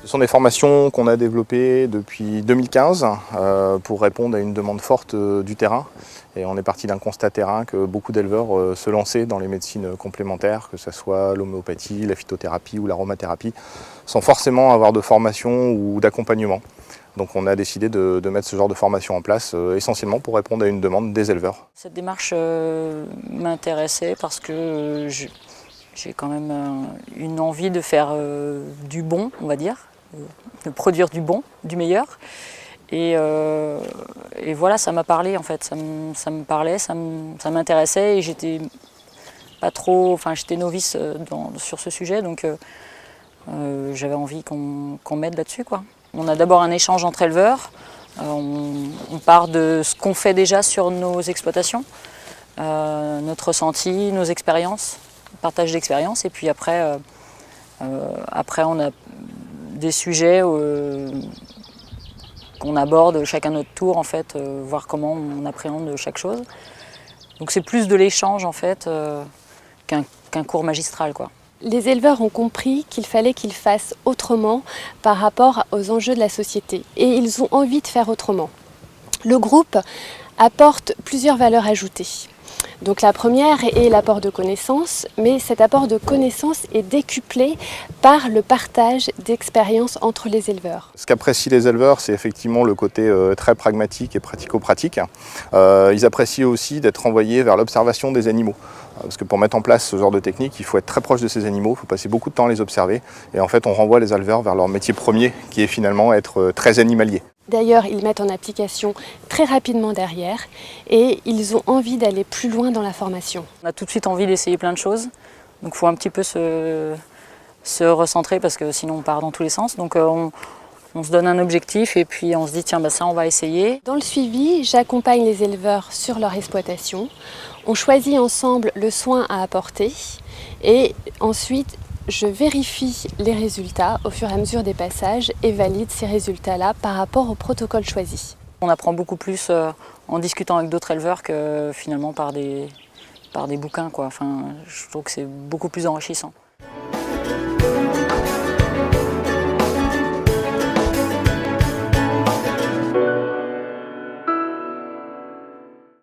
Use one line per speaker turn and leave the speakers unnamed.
Ce sont des formations qu'on a développées depuis 2015 pour répondre à une demande forte du terrain. Et on est parti d'un constat terrain que beaucoup d'éleveurs se lançaient dans les médecines complémentaires, que ce soit l'homéopathie, la phytothérapie ou l'aromathérapie, sans forcément avoir de formation ou d'accompagnement. Donc on a décidé de mettre ce genre de formation en place essentiellement pour répondre à une demande des éleveurs.
Cette démarche m'intéressait parce que j'ai quand même une envie de faire du bon, on va dire, de produire du bon, du meilleur. Et voilà, ça m'a parlé en fait, ça me parlait, ça m'intéressait et j'étais pas trop, enfin j'étais novice sur ce sujet, donc j'avais envie qu'on m'aide là-dessus, quoi. On a d'abord un échange entre éleveurs, on part de ce qu'on fait déjà sur nos exploitations, notre ressenti, nos expériences, partage d'expériences, et puis après on a des sujets qu'on aborde chacun notre tour, en fait, voir comment on appréhende chaque chose. Donc c'est plus de l'échange en fait qu'un cours magistral, quoi.
Les éleveurs ont compris qu'il fallait qu'ils fassent autrement par rapport aux enjeux de la société et ils ont envie de faire autrement. Le groupe apporte plusieurs valeurs ajoutées. Donc la première est l'apport de connaissances, mais cet apport de connaissances est décuplé par le partage d'expériences entre les éleveurs.
Ce qu'apprécient les éleveurs, c'est effectivement le côté très pragmatique et pratico-pratique. Ils apprécient aussi d'être envoyés vers l'observation des animaux. Parce que pour mettre en place ce genre de technique, il faut être très proche de ces animaux, il faut passer beaucoup de temps à les observer. Et en fait, on renvoie les éleveurs vers leur métier premier, qui est finalement être très animalier.
D'ailleurs, ils mettent en application très rapidement derrière et ils ont envie d'aller plus loin dans la formation.
On a tout de suite envie d'essayer plein de choses, donc il faut un petit peu se recentrer parce que sinon on part dans tous les sens. Donc on se donne un objectif et puis on se dit tiens, bah ça on va essayer.
Dans le suivi, j'accompagne les éleveurs sur leur exploitation. On choisit ensemble le soin à apporter et ensuite je vérifie les résultats au fur et à mesure des passages et valide ces résultats-là par rapport au protocole choisi.
On apprend beaucoup plus en discutant avec d'autres éleveurs que finalement par des bouquins, quoi. Enfin, je trouve que c'est beaucoup plus enrichissant.